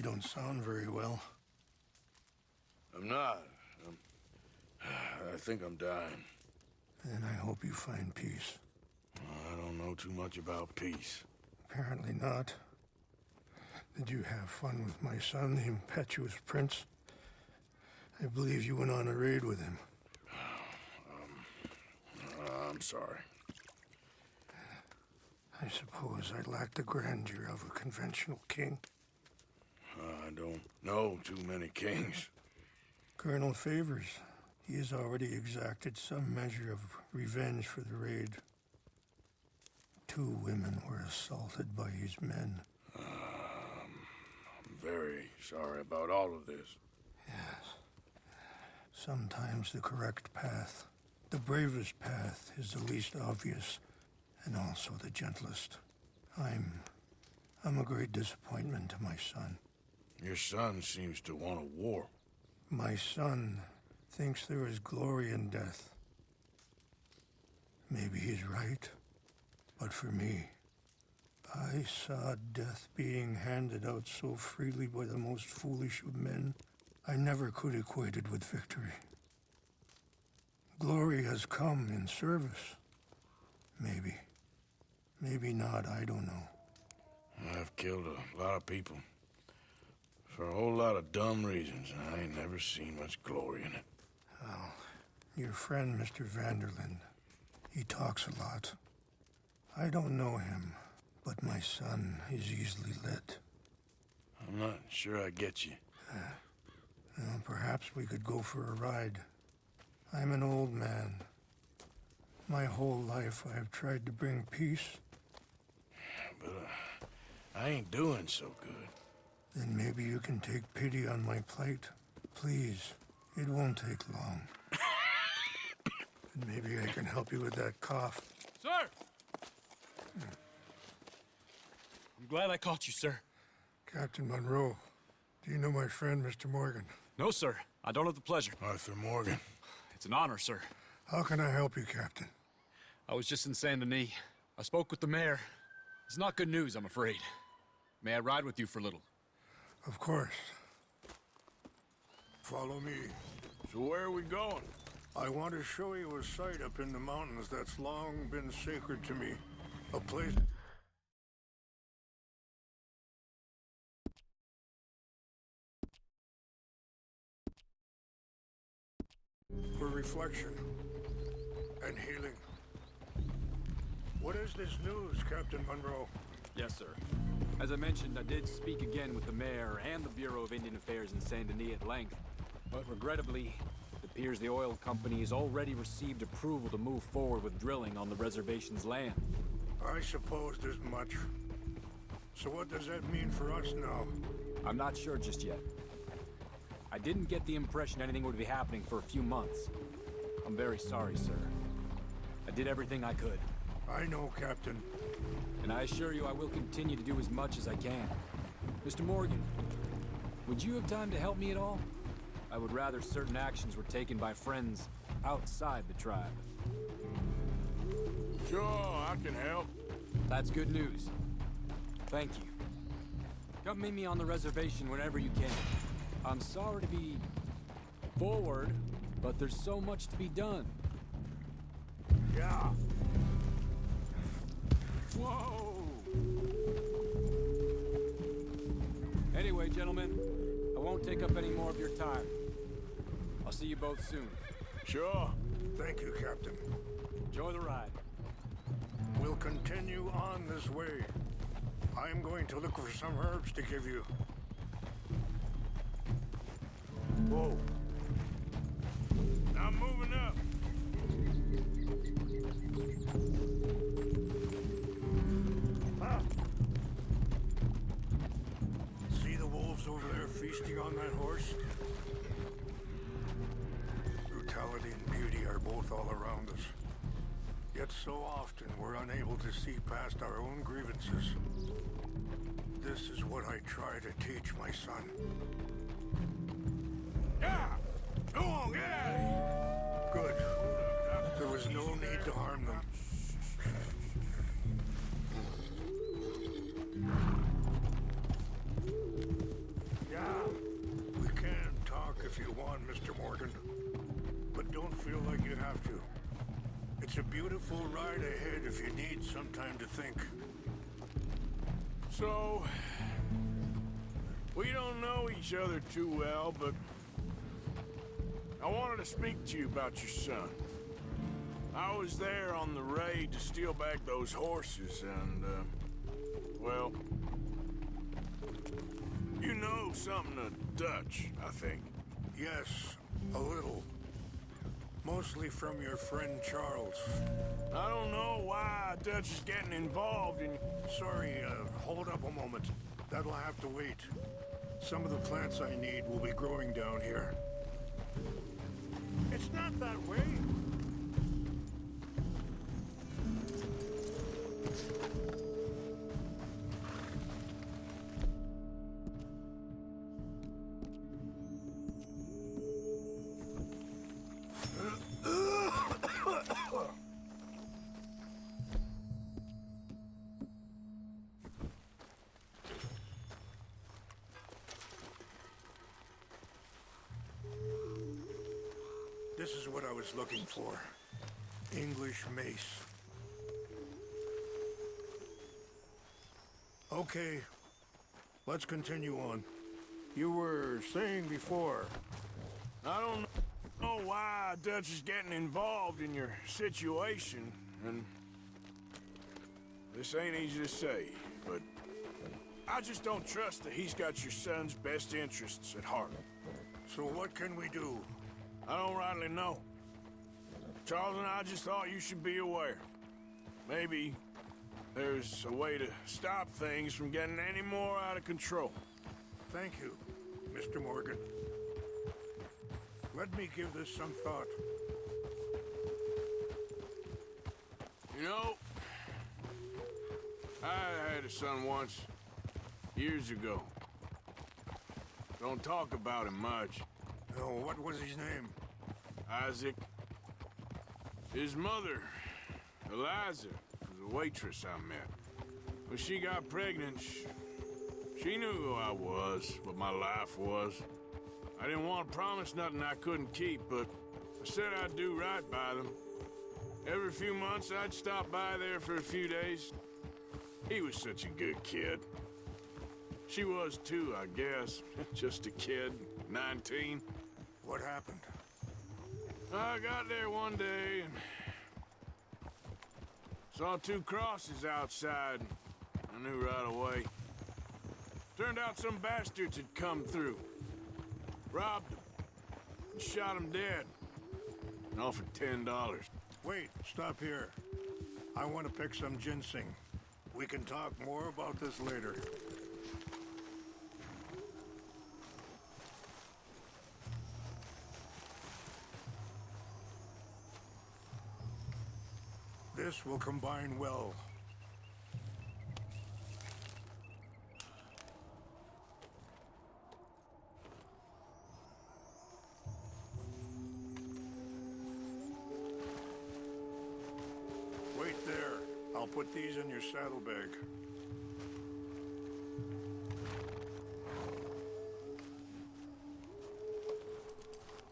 You don't sound very well. I'm not. I think I'm dying. Then I hope you find peace. I don't know too much about peace. Apparently not. Did you have fun with my son, the impetuous prince? I believe you went on a raid with him. I'm sorry. I suppose I lack the grandeur of a conventional king. I don't know too many kings. Colonel Favors, he has already exacted some measure of revenge for the raid. 2 women were assaulted by his men. I'm very sorry about all of this. Yes. Sometimes the correct path, the bravest path, is the least obvious, and also the gentlest. I'm a great disappointment to my son. Your son seems to want a war. My son thinks there is glory in death. Maybe he's right, but for me, I saw death being handed out so freely by the most foolish of men, I never could equate it with victory. Glory has come in service. Maybe. Maybe not, I don't know. I've killed a lot of people. For a whole lot of dumb reasons, and I ain't never seen much glory in it. Well, your friend, Mr. Vanderlyn, he talks a lot. I don't know him, but my son is easily led. I'm not sure I get you. Well, perhaps we could go for a ride. I'm an old man. My whole life I have tried to bring peace. But I ain't doing so good. Then maybe you can take pity on my plight. Please, it won't take long. And maybe I can help you with that cough. Sir! I'm glad I caught you, sir. Captain Monroe, do you know my friend, Mr. Morgan? No, sir. I don't have the pleasure. Arthur Morgan. It's an honor, sir. How can I help you, Captain? I was just in Saint Denis. I spoke with the mayor. It's not good news, I'm afraid. May I ride with you for a little? Of course. Follow me. So where are we going? I want to show you a site up in the mountains that's long been sacred to me. A place... for reflection and healing. What is this news, Captain Monroe? Yes, sir. As I mentioned, I did speak again with the mayor and the Bureau of Indian Affairs in Saint Denis at length. But regrettably, it appears the oil company has already received approval to move forward with drilling on the reservation's land. I supposed as much. So what does that mean for us now? I'm not sure just yet. I didn't get the impression anything would be happening for a few months. I'm very sorry, sir. I did everything I could. I know, Captain. And I assure you I will continue to do as much as I can. Mr. Morgan, would you have time to help me at all? I would rather certain actions were taken by friends outside the tribe. Sure, I can help. That's good news. Thank you. Come meet me on the reservation whenever you can. I'm sorry to be forward, but there's so much to be done. Yeah. Whoa! Anyway, gentlemen, I won't take up any more of your time. I'll see you both soon. Sure. Thank you, Captain. Enjoy the ride. We'll continue on this way. I'm going to look for some herbs to give you. Whoa. I'm moving up. Ah. See the wolves over there feasting on that horse? Brutality and beauty are both all around us. Yet so often we're unable to see past our own grievances. This is what I try to teach my son. Yeah! Go on, get out of here! Good. There was no need to harm them. Mr. Morgan. But don't feel like you have to. It's a beautiful ride ahead if you need some time to think. So, we don't know each other too well, but I wanted to speak to you about your son. I was there on the raid to steal back those horses, and, well, you know something of Dutch, I think. Yes, a little. Mostly from your friend Charles. I don't know why Dutch is getting involved in... Sorry, hold up a moment. That'll have to wait. Some of the plants I need will be growing down here. It's not that way. This is what I was looking for. English mace. Okay, let's continue on. You were saying before. I don't know why Dutch is getting involved in your situation, and this ain't easy to say, but I just don't trust that he's got your son's best interests at heart. So what can we do? I don't rightly know. Charles and I just thought you should be aware. Maybe there's a way to stop things from getting any more out of control. Thank you, Mr. Morgan. Let me give this some thought. You know, I had a son once, years ago. Don't talk about him much. Oh, what was his name? Isaac. His mother, Eliza, was a waitress I met. When she got pregnant, she knew who I was, what my life was. I didn't want to promise nothing I couldn't keep, but I said I'd do right by them. Every few months, I'd stop by there for a few days. He was such a good kid. She was too, I guess. Just a kid, 19. What happened? I got there one day and saw two crosses outside. I knew right away. Turned out some bastards had come through, robbed them, and shot him dead, and offered $10. Wait, stop here. I want to pick some ginseng. We can talk more about this later. This will combine well. Wait there. I'll put these in your saddlebag.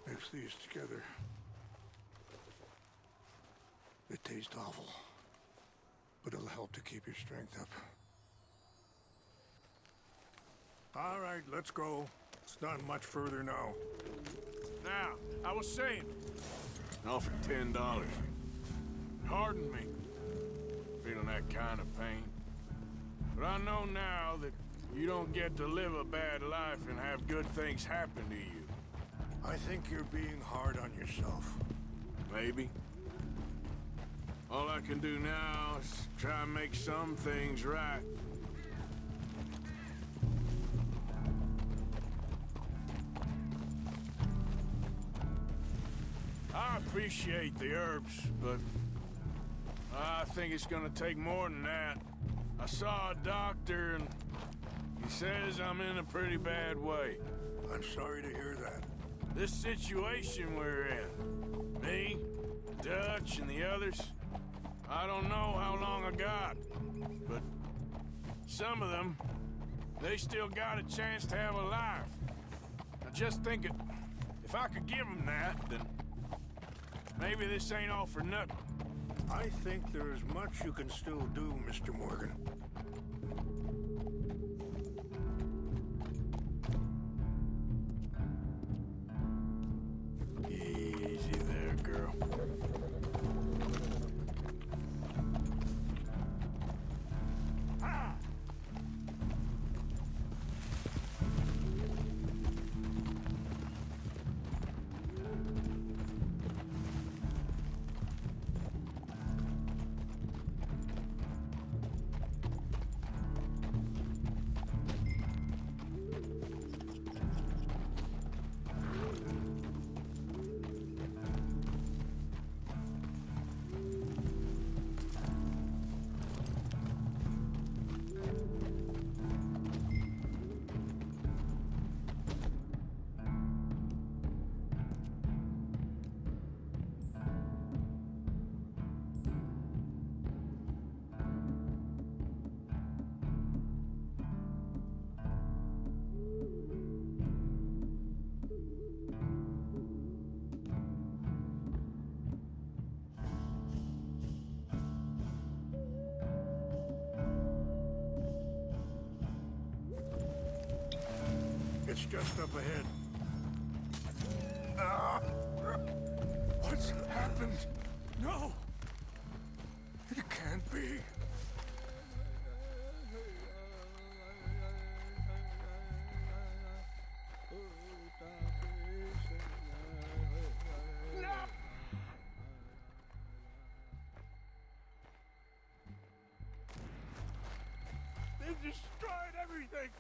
Mix these together. They taste awful, but it'll help to keep your strength up. All right, let's go. It's not much further now. Now, I was saying, offered $10. Pardon me, feeling that kind of pain. But I know now that you don't get to live a bad life and have good things happen to you. I think you're being hard on yourself. Maybe. All I can do now is try and make some things right. I appreciate the herbs, but I think it's gonna take more than that. I saw a doctor and he says I'm in a pretty bad way. I'm sorry to hear that. This situation we're in, me, Dutch, and the others, I don't know how long I got, but some of them, they still got a chance to have a life. Now just think if If I could give him that, then maybe this ain't all for nothing. I think there is much you can still do, Mr. Morgan. Easy there, girl. It's just up ahead. Ah! What's happened? No! It can't be. No! They destroyed everything!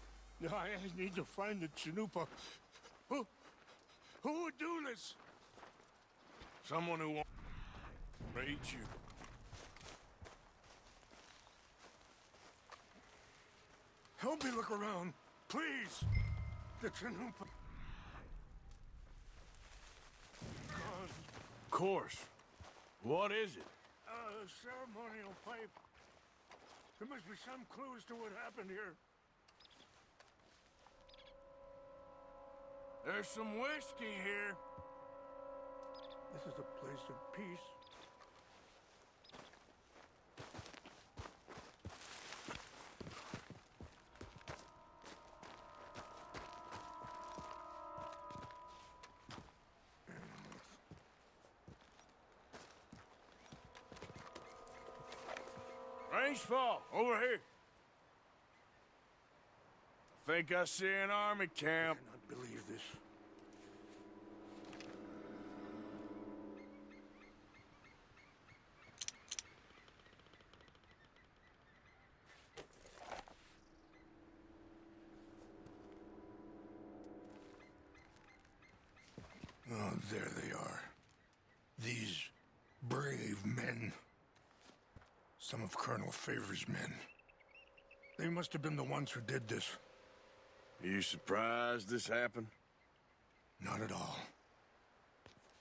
No, I need to find the Chanupa. Who would do this? Someone who won't raid you. Help me look around, please. The Chanupa. God. Of course. What is it? A ceremonial pipe. There must be some clues to what happened here. There's some whiskey here. This is a place of peace. Range fall, over here. I think I see an army camp. I cannot believe this. Oh, there they are. These brave men. Some of Colonel Favor's men. They must have been the ones who did this. Are you surprised this happened? Not at all.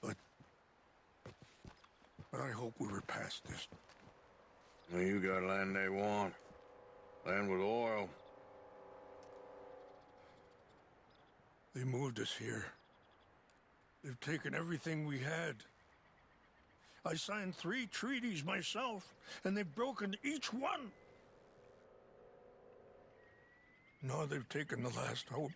But I hope we were past this. Well, you got land they want. Land with oil. They moved us here. They've taken everything we had. I signed 3 treaties myself, and they've broken each one. Now they've taken the last hope.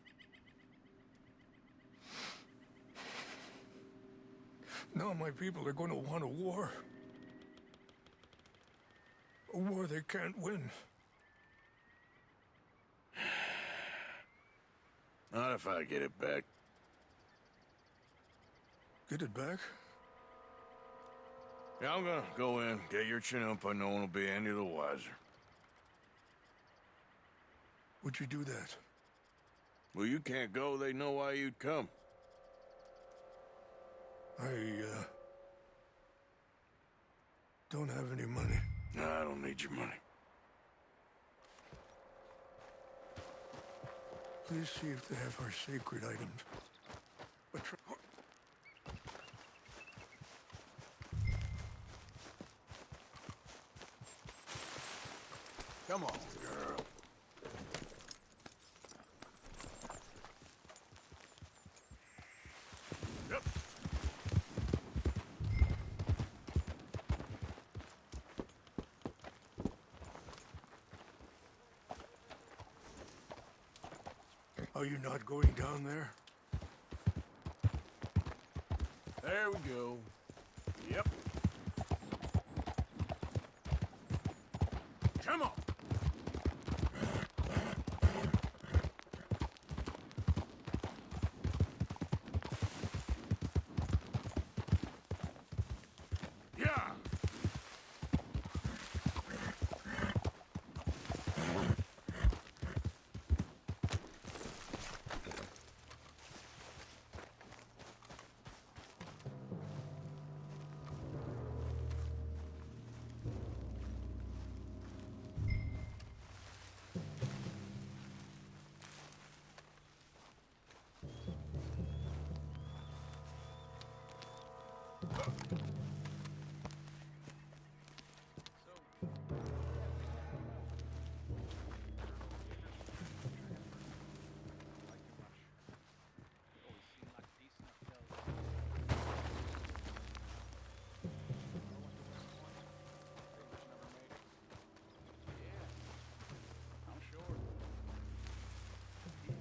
Now my people are going to want a war. A war they can't win. Not if I get it back. Get it back? Yeah, I'm gonna go in, get your Chinook, no one will be any the wiser. Would you do that? Well, you can't go, they know why you'd come. I, don't have any money. No, I don't need your money. Please see if they have our sacred items. But Come on, girl. Are you not going down there? There we go. Yep. Come on. Yeah.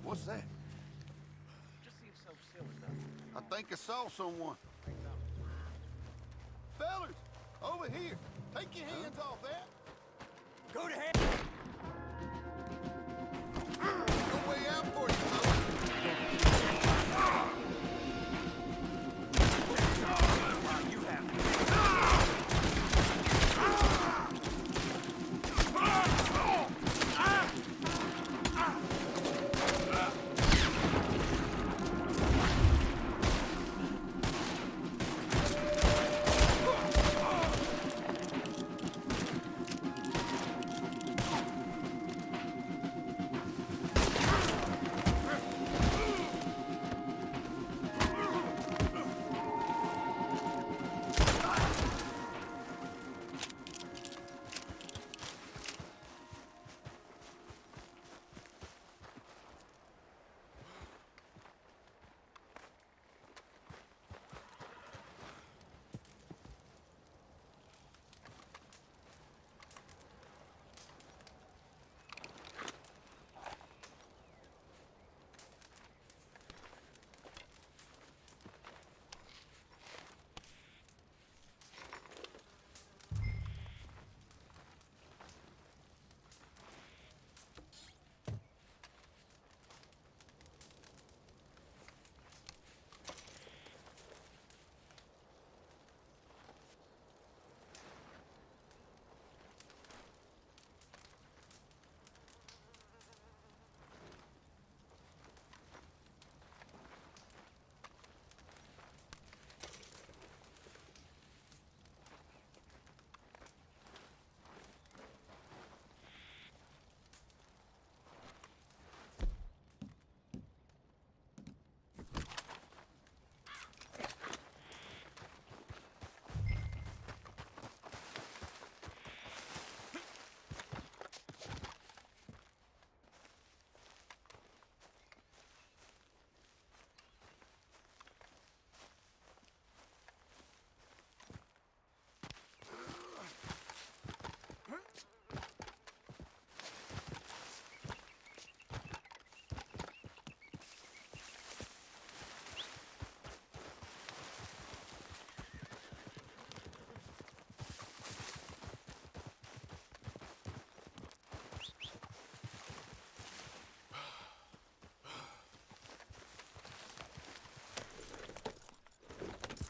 What's that? I think I saw someone. Fellas, over here. Take your hands off that. Go to hell! No way out for you, fellas.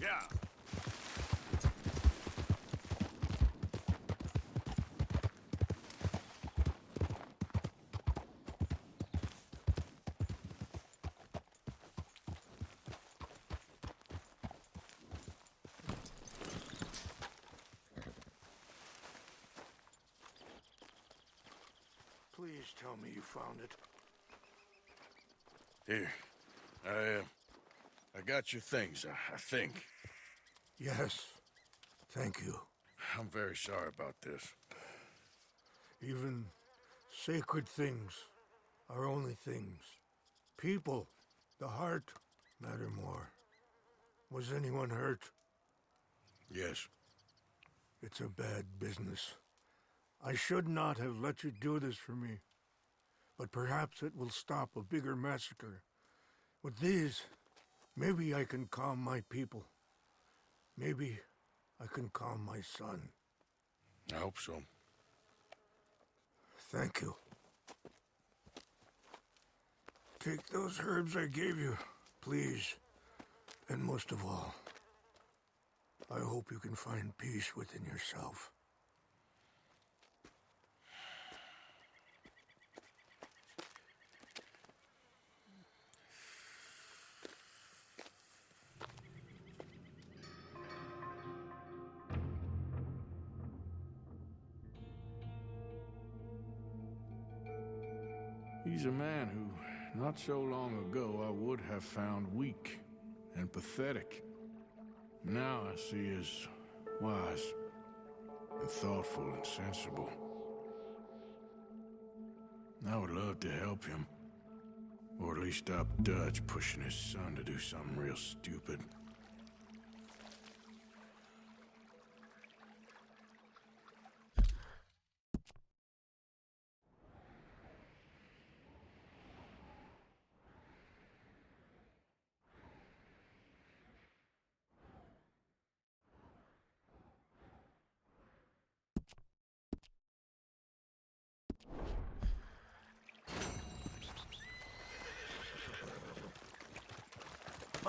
Yeah. Please tell me you found it. Here. I got your things, I think. Yes. Thank you. I'm very sorry about this. Even sacred things are only things. People, the heart, matter more. Was anyone hurt? Yes. It's a bad business. I should not have let you do this for me. but perhaps it will stop a bigger massacre. With these, maybe I can calm my people. Maybe I can calm my son. I hope so. Thank you. Take those herbs I gave you, please. And most of all, I hope you can find peace within yourself. He's a man who, not so long ago, I would have found weak and pathetic. Now I see as wise and thoughtful and sensible. I would love to help him, or at least stop Dutch pushing his son to do something real stupid.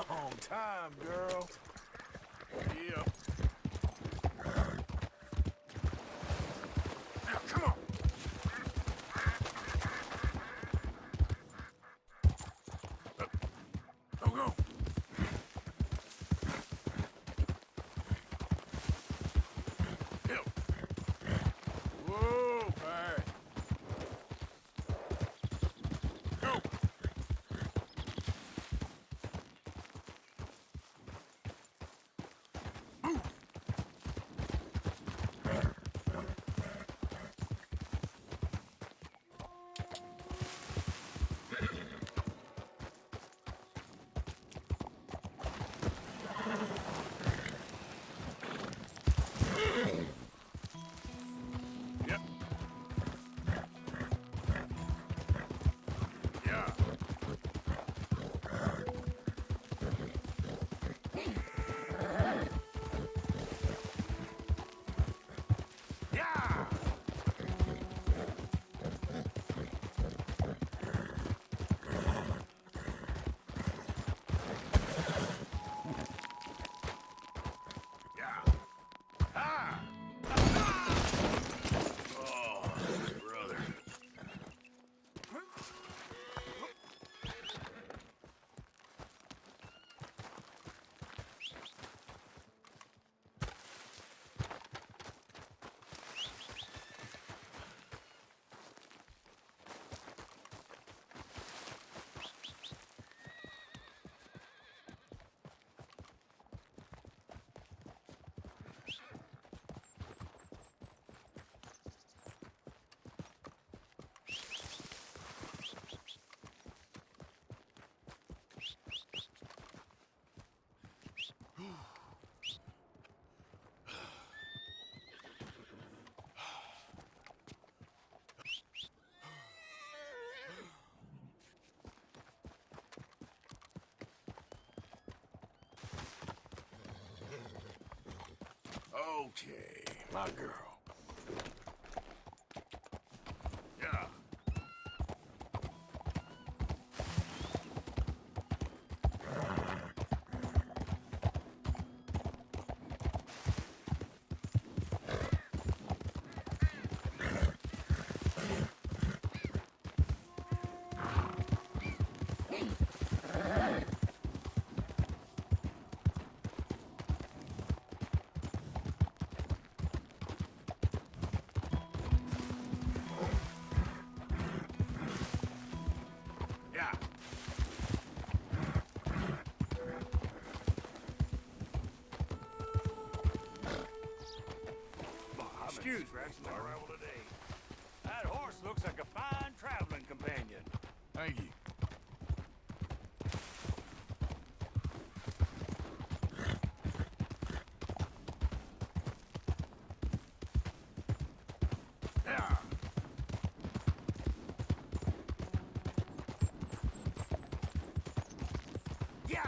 On time, girl. Yep. Now, come on. Go, go. Help. Whoa, Barry. Go. Yep. Yeah. Yeah. Yeah. Ah! Oh, brother. Okay, my girl. Yeah. Yeah. Excuse me, arrival today. That horse looks like a fine traveling companion. Thank you. Yeah. Yeah!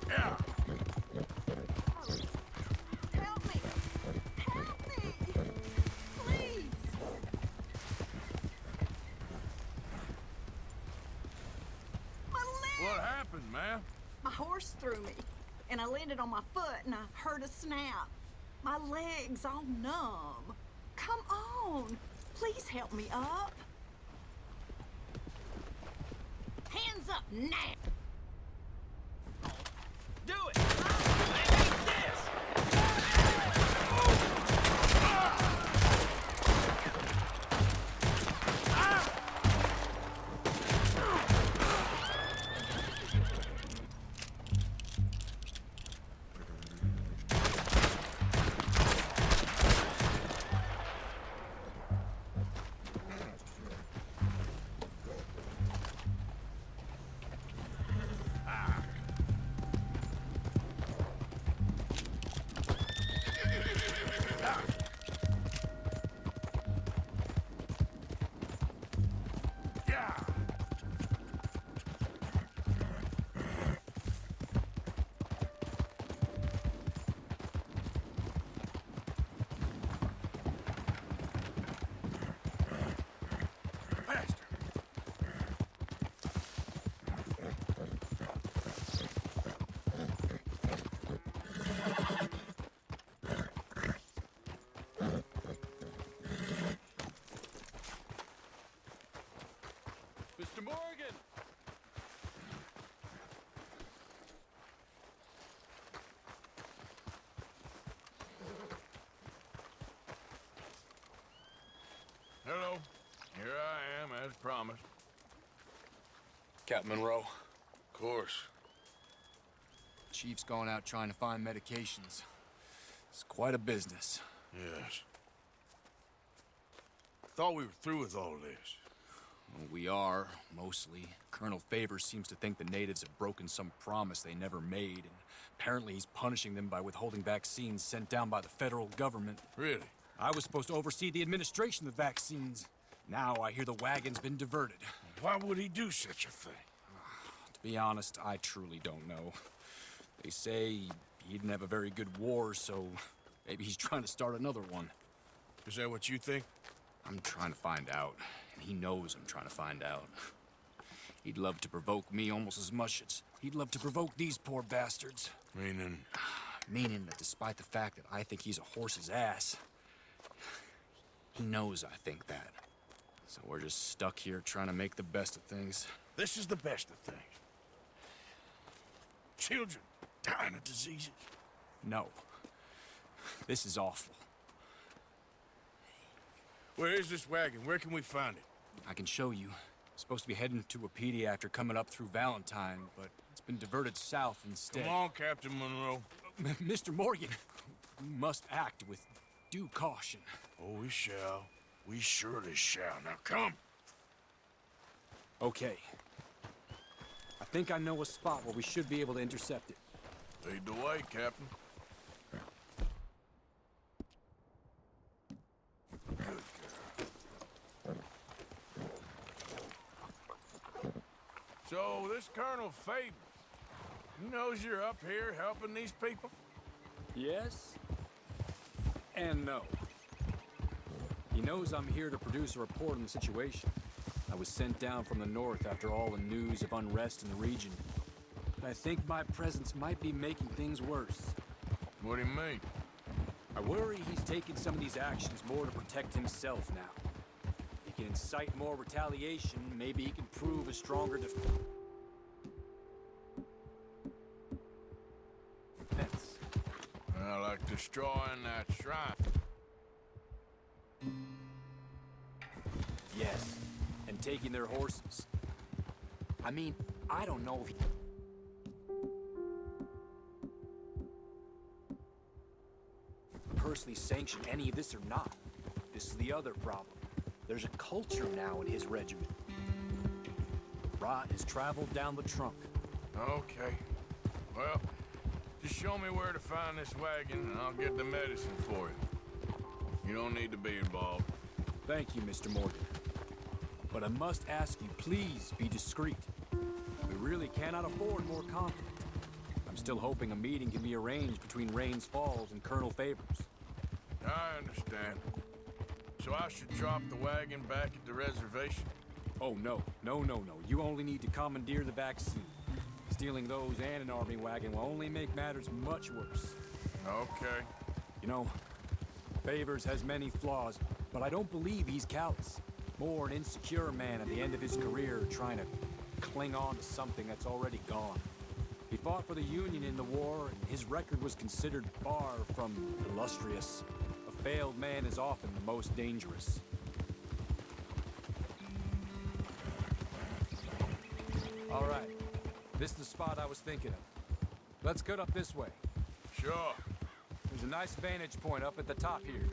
Yeah! Help me! Help me! Please! My leg! What happened, man? My horse threw me, and I landed on my foot, and I heard a snap. My leg's all numb. Come on! Please help me up. Hands up now! Do it! I hate this! Yeah! Faster! Mr. Morgan! Hello. Here I am, as promised. Captain Monroe. Of course. Chief's going out trying to find medications. It's quite a business. Yes. Thought we were through with all this. Well, we are, mostly. Colonel Favors seems to think the natives have broken some promise they never made, and apparently he's punishing them by withholding vaccines sent down by the federal government. Really? I was supposed to oversee the administration of the vaccines. Now I hear the wagon's been diverted. Why would he do such a thing? To be honest, I truly don't know. They say he didn't have a very good war, so maybe he's trying to start another one. Is that what you think? I'm trying to find out, and he knows I'm trying to find out. He'd love to provoke me almost as much as he'd love to provoke these poor bastards. Meaning? Meaning that despite the fact that I think he's a horse's ass, he knows I think that. So we're just stuck here trying to make the best of things. This is the best of things. Children dying of diseases. No. This is awful. Where is this wagon? Where can we find it? I can show you. Supposed to be heading to a PD after coming up through Valentine, but it's been diverted south instead. Come on, Captain Monroe. Mr. Morgan, we must act with due caution. Oh, we shall. We surely shall. Now come. Okay. I think I know a spot where we should be able to intercept it. Lead the way, Captain. Good girl. So, this Colonel Favors, he knows you're up here helping these people? Yes and no. He knows I'm here to produce a report on the situation. I was sent down from the north after all the news of unrest in the region. But I think my presence might be making things worse. What do you mean? I worry he's taking some of these actions more to protect himself now. He can incite more retaliation, maybe he can prove a stronger defense. Well, like destroying that shrine. Yes, and taking their horses. I mean, I don't know if he... personally sanction any of this or not. This is the other problem. There's a culture now in his regiment. Rot has traveled down the trunk. Okay. Well, just show me where to find this wagon, and I'll get the medicine for you. You don't need to be involved. Thank you, Mr. Morgan. But I must ask you, please be discreet. We really cannot afford more conflict. I'm still hoping a meeting can be arranged between Rains Falls and Colonel Favors. I understand. So I should drop the wagon back at the reservation? Oh, no. No. You only need to commandeer the back seat. Stealing those and an army wagon will only make matters much worse. Okay. You know, Favors has many flaws, but I don't believe he's callous. More an insecure man at the end of his career trying to cling on to something that's already gone. He fought for the Union in the war, and his record was considered far from illustrious. A failed man is often the most dangerous. All right. This is the spot I was thinking of. Let's cut up this way. Sure. There's a nice vantage point up at the top here.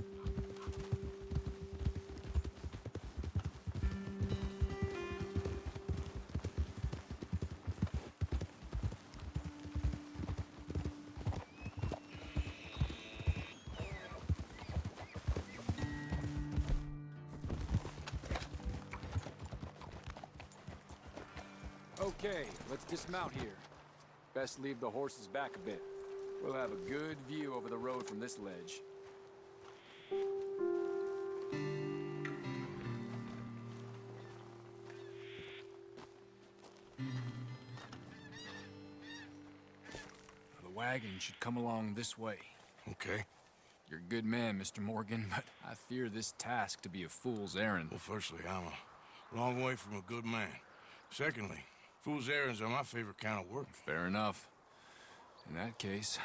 Okay, let's dismount here. Best leave the horses back a bit. We'll have a good view over the road from this ledge. The wagon should come along this way. Okay. You're a good man, Mr. Morgan, but I fear this task to be a fool's errand. Well, firstly, I'm a long way from a good man. Secondly, fool's errands are my favorite kind of work. Fair enough. In that case,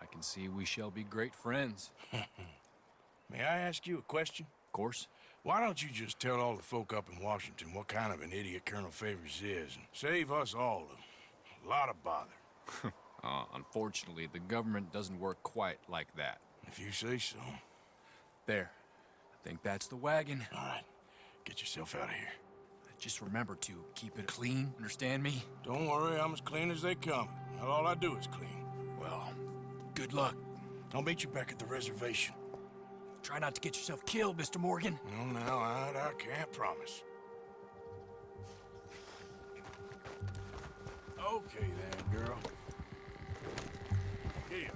I can see we shall be great friends. May I ask you a question? Of course. Why don't you just tell all the folk up in Washington what kind of an idiot Colonel Favors is and save us all a lot of bother? Unfortunately, the government doesn't work quite like that. If you say so. There. I think that's the wagon. All right. Get yourself out of here. Just remember to keep it clean, understand me? Don't worry, I'm as clean as they come. Not all I do is clean. Well, good luck. I'll meet you back at the reservation. Try not to get yourself killed, Mr. Morgan. No, I can't promise. Okay then, girl. Here.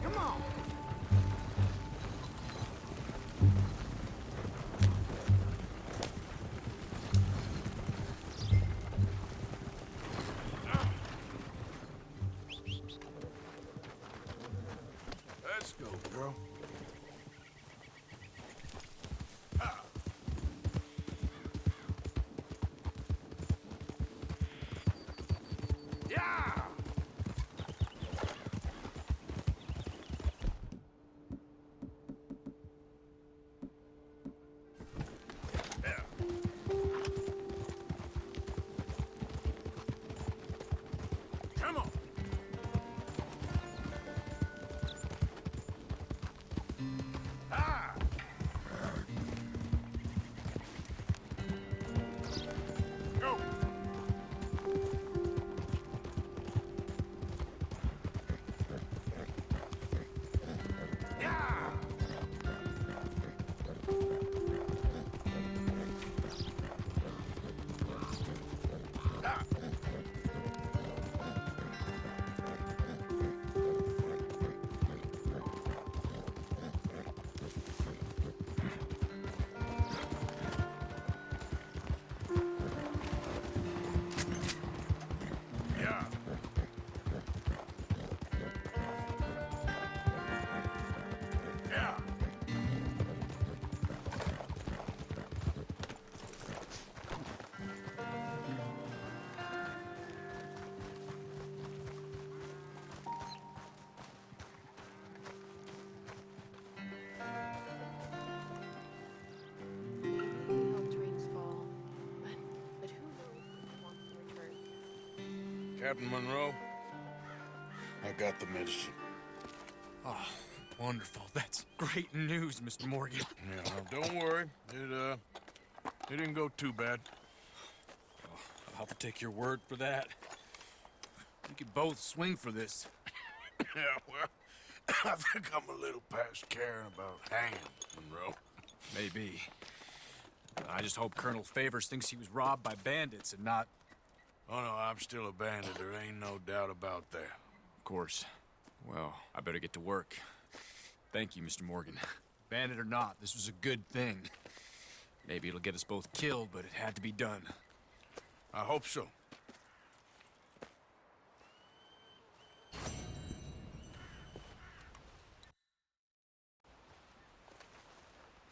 Come on. Let's go, girl. Yeah! Come on. Captain Monroe, I got the medicine. Oh, wonderful. That's great news, Mr. Morgan. Yeah, well, don't worry. It didn't go too bad. I'll have to take your word for that. We could both swing for this. Yeah, well, I think I'm a little past caring about hanging, Monroe. Maybe. I just hope Colonel Favors thinks he was robbed by bandits and not... Oh, no, I'm still a bandit. There ain't no doubt about that. Of course. Well, I better get to work. Thank you, Mr. Morgan. Bandit or not, this was a good thing. Maybe it'll get us both killed, but it had to be done. I hope so.